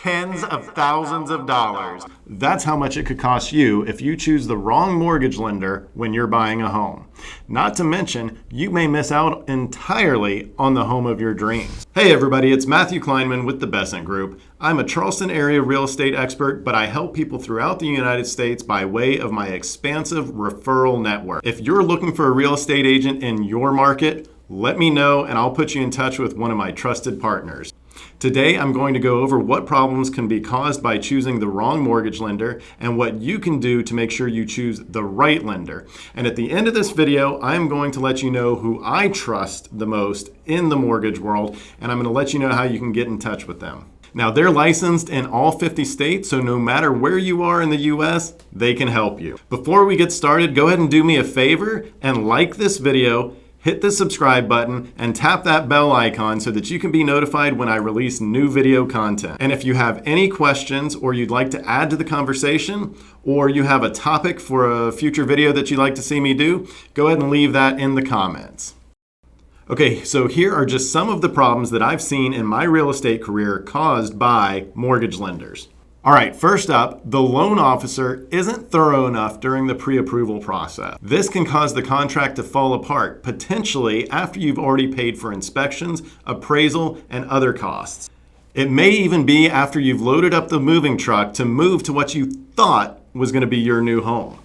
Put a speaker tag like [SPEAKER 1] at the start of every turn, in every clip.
[SPEAKER 1] tens of thousands of dollars. That's how much it could cost you if you choose the wrong mortgage lender when you're buying a home. Not to mention, you may miss out entirely on the home of your dreams. Hey everybody, it's Matthew Kleinman with the Besant Group. I'm a Charleston area real estate expert, but I help people throughout the United States by way of my expansive referral network. If you're looking for a real estate agent in your market, let me know and I'll put you in touch with one of my trusted partners. Today, I'm going to go over what problems can be caused by choosing the wrong mortgage lender and what you can do to make sure you choose the right lender. And at the end of this video, I'm going to let you know who I trust the most in the mortgage world, and I'm going to let you know how you can get in touch with them. Now, they're licensed in all 50 states, so no matter where you are in the US, they can help you. Before we get started, go ahead and do me a favor and like this video. Hit the subscribe button and tap that bell icon so that you can be notified when I release new video content. And if you have any questions or you'd like to add to the conversation, or you have a topic for a future video that you'd like to see me do, go ahead and leave that in the comments. Okay, so here are just some of the problems that I've seen in my real estate career caused by mortgage lenders. All right, first up, the loan officer isn't thorough enough during the pre-approval process. This can cause the contract to fall apart, potentially after you've already paid for inspections, appraisal, and other costs. It may even be after you've loaded up the moving truck to move to what you thought was going to be your new home.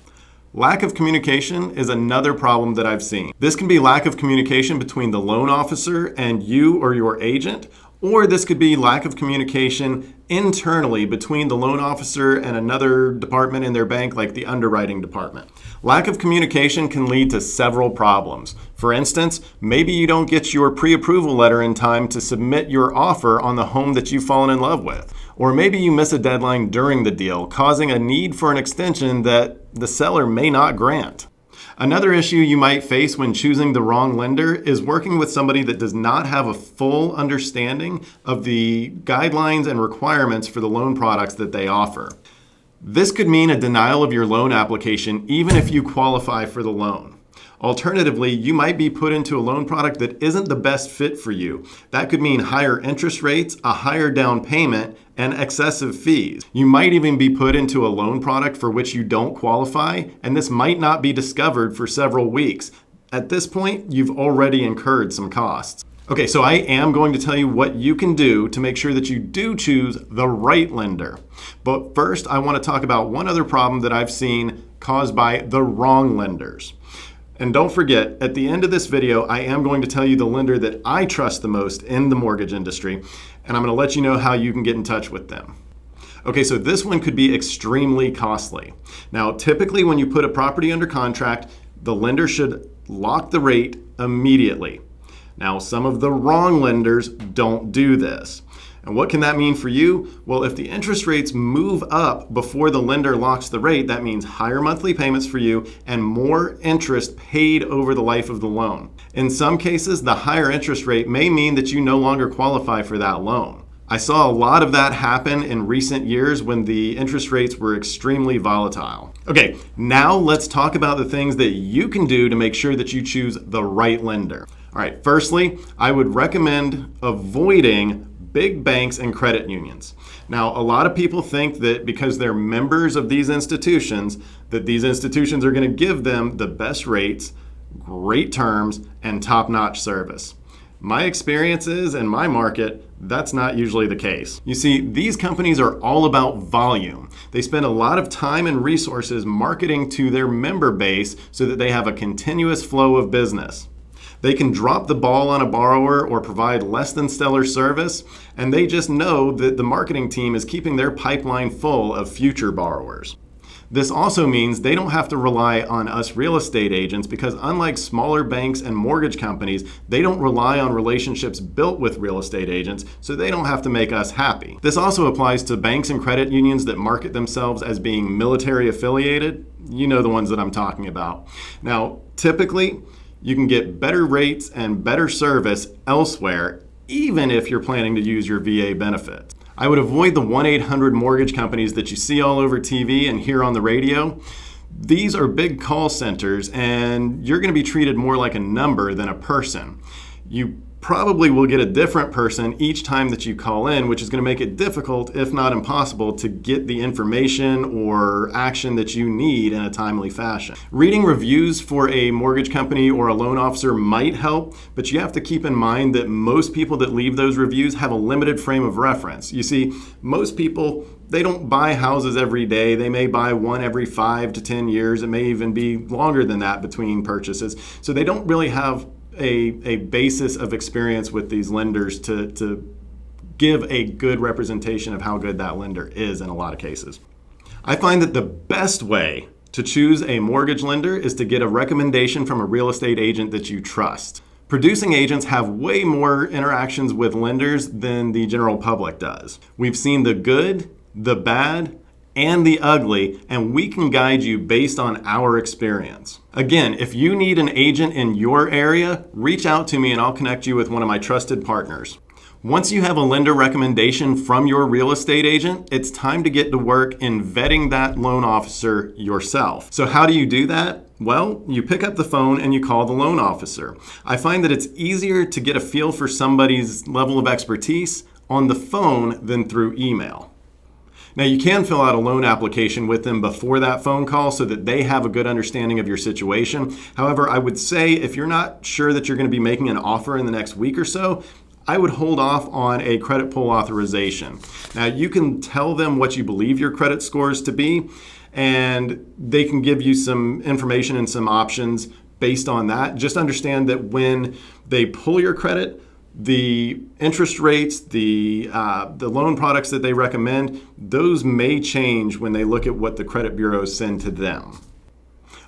[SPEAKER 1] Lack of communication is another problem that I've seen. This can be lack of communication between the loan officer and you or your agent, or this could be lack of communication internally between the loan officer and another department in their bank, like the underwriting department. Lack of communication can lead to several problems. For instance, maybe you don't get your pre-approval letter in time to submit your offer on the home that you've fallen in love with. Or maybe you miss a deadline during the deal, causing a need for an extension that the seller may not grant. Another issue you might face when choosing the wrong lender is working with somebody that does not have a full understanding of the guidelines and requirements for the loan products that they offer. This could mean a denial of your loan application even if you qualify for the loan. Alternatively, you might be put into a loan product that isn't the best fit for you. That could mean higher interest rates, a higher down payment, and excessive fees. You might even be put into a loan product for which you don't qualify, and this might not be discovered for several weeks. At this point, you've already incurred some costs. Okay, so I am going to tell you what you can do to make sure that you do choose the right lender. But first, I want to talk about one other problem that I've seen caused by the wrong lenders. And don't forget, at the end of this video, I am going to tell you the lender that I trust the most in the mortgage industry, and I'm going to let you know how you can get in touch with them. Okay, so this one could be extremely costly. Now, typically when you put a property under contract, the lender should lock the rate immediately. Now, some of the wrong lenders don't do this. And what can that mean for you? Well, if the interest rates move up before the lender locks the rate, that means higher monthly payments for you and more interest paid over the life of the loan. In some cases, the higher interest rate may mean that you no longer qualify for that loan. I saw a lot of that happen in recent years when the interest rates were extremely volatile. Okay, now let's talk about the things that you can do to make sure that you choose the right lender. All right, firstly, I would recommend avoiding big banks and credit unions. Now, a lot of people think that because they're members of these institutions, that these institutions are going to give them the best rates, great terms, and top-notch service. My experience is, in my market, that's not usually the case. You see, these companies are all about volume. They spend a lot of time and resources marketing to their member base so that they have a continuous flow of business. They can drop the ball on a borrower or provide less than stellar service, and they just know that the marketing team is keeping their pipeline full of future borrowers. This also means they don't have to rely on us real estate agents because unlike smaller banks and mortgage companies, they don't rely on relationships built with real estate agents, so they don't have to make us happy. This also applies to banks and credit unions that market themselves as being military affiliated. You know the ones that I'm talking about. Now, typically, you can get better rates and better service elsewhere, even if you're planning to use your VA benefits. I would avoid the 1-800 mortgage companies that you see all over TV and hear on the radio. These are big call centers, and you're going to be treated more like a number than a person. You probably will get a different person each time that you call in, which is going to make it difficult, if not impossible, to get the information or action that you need in a timely fashion. Reading reviews for a mortgage company or a loan officer might help, but you have to keep in mind that most people that leave those reviews have a limited frame of reference. You see, most people, they don't buy houses every day. They may buy one every 5 to 10 years. It may even be longer than that between purchases. So they don't really have a basis of experience with these lenders to give a good representation of how good that lender is in a lot of cases. I find that the best way to choose a mortgage lender is to get a recommendation from a real estate agent that you trust. Producing agents have way more interactions with lenders than the general public does. We've seen the good, the bad, and the ugly, and we can guide you based on our experience. Again, if you need an agent in your area, reach out to me and I'll connect you with one of my trusted partners. Once you have a lender recommendation from your real estate agent, it's time to get to work in vetting that loan officer yourself. So how do you do that? Well, you pick up the phone and you call the loan officer. I find that it's easier to get a feel for somebody's level of expertise on the phone than through email. Now, you can fill out a loan application with them before that phone call so that they have a good understanding of your situation. However, I would say if you're not sure that you're going to be making an offer in the next week or so, I would hold off on a credit pull authorization. Now, you can tell them what you believe your credit scores to be, and they can give you some information and some options based on that. Just understand that when they pull your credit, the interest rates, the loan products that they recommend, those may change when they look at what the credit bureaus send to them.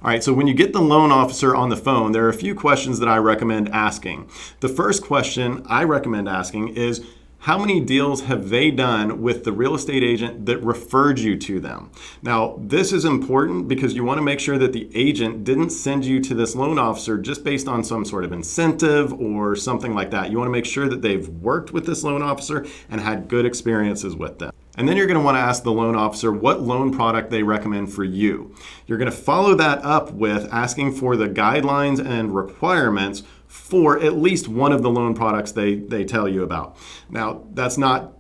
[SPEAKER 1] All right, so when you get the loan officer on the phone, there are a few questions that I recommend asking. The first question I recommend asking is, how many deals have they done with the real estate agent that referred you to them? Now, this is important because you want to make sure that the agent didn't send you to this loan officer just based on some sort of incentive or something like that. You want to make sure that they've worked with this loan officer and had good experiences with them. And then you're going to want to ask the loan officer what loan product they recommend for you. You're going to follow that up with asking for the guidelines and requirements for at least one of the loan products they tell you about. Now, that's not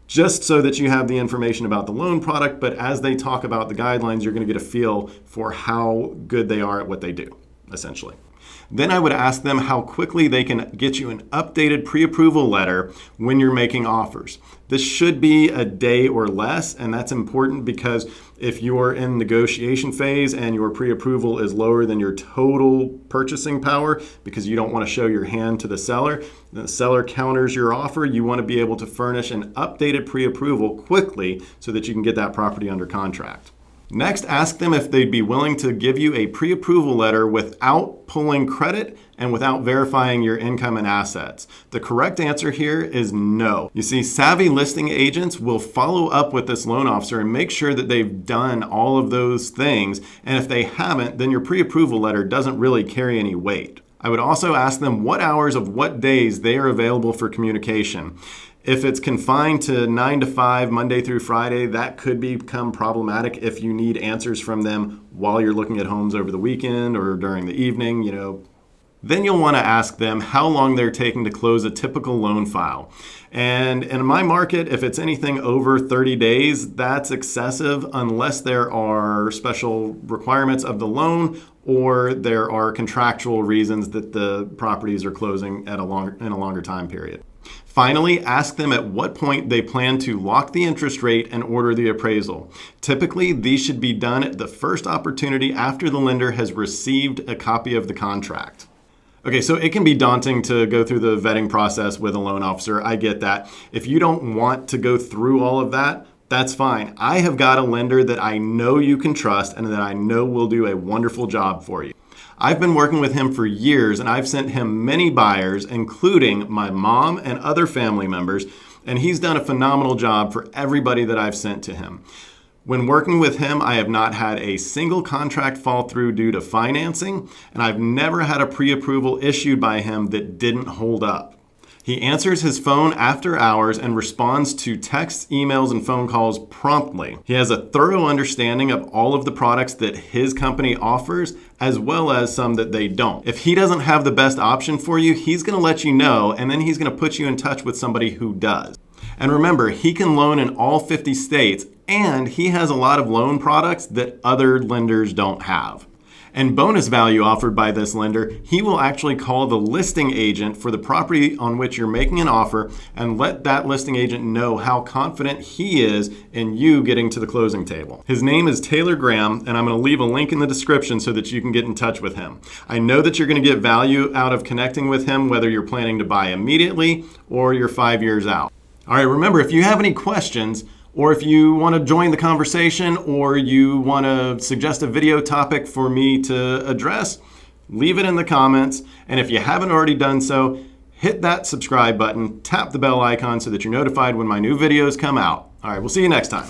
[SPEAKER 1] just so that you have the information about the loan product, but as they talk about the guidelines, you're going to get a feel for how good they are at what they do, essentially. Then I would ask them how quickly they can get you an updated pre-approval letter when you're making offers. This should be a day or less, and that's important because if you're in negotiation phase and your pre-approval is lower than your total purchasing power because you don't want to show your hand to the seller counters your offer, you want to be able to furnish an updated pre-approval quickly so that you can get that property under contract. Next, ask them if they'd be willing to give you a pre-approval letter without pulling credit and without verifying your income and assets. The correct answer here is no. You see, savvy listing agents will follow up with this loan officer and make sure that they've done all of those things. And if they haven't, then your pre-approval letter doesn't really carry any weight. I would also ask them what hours of what days they are available for communication. If it's confined to 9 to 5, Monday through Friday, that could become problematic if you need answers from them while you're looking at homes over the weekend or during the evening, Then you'll want to ask them how long they're taking to close a typical loan file. And in my market, if it's anything over 30 days, that's excessive unless there are special requirements of the loan or there are contractual reasons that the properties are closing in a longer time period. Finally, ask them at what point they plan to lock the interest rate and order the appraisal. Typically, these should be done at the first opportunity after the lender has received a copy of the contract. Okay, so it can be daunting to go through the vetting process with a loan officer. I get that. If you don't want to go through all of that, that's fine. I have got a lender that I know you can trust and that I know will do a wonderful job for you. I've been working with him for years, and I've sent him many buyers, including my mom and other family members, and he's done a phenomenal job for everybody that I've sent to him. When working with him, I have not had a single contract fall through due to financing, and I've never had a pre-approval issued by him that didn't hold up. He answers his phone after hours and responds to texts, emails, and phone calls promptly. He has a thorough understanding of all of the products that his company offers, as well as some that they don't. If he doesn't have the best option for you, he's going to let you know, and then he's going to put you in touch with somebody who does. And remember, he can loan in all 50 states, and he has a lot of loan products that other lenders don't have. And bonus value offered by this lender, he will actually call the listing agent for the property on which you're making an offer and let that listing agent know how confident he is in you getting to the closing table. His name is Taylor Graham, and I'm going to leave a link in the description so that you can get in touch with him. I know that you're going to get value out of connecting with him, whether you're planning to buy immediately or you're 5 years out. All right, remember, if you have any questions, or if you want to join the conversation, or you want to suggest a video topic for me to address, leave it in the comments. And if you haven't already done so, hit that subscribe button, tap the bell icon so that you're notified when my new videos come out. All right, we'll see you next time.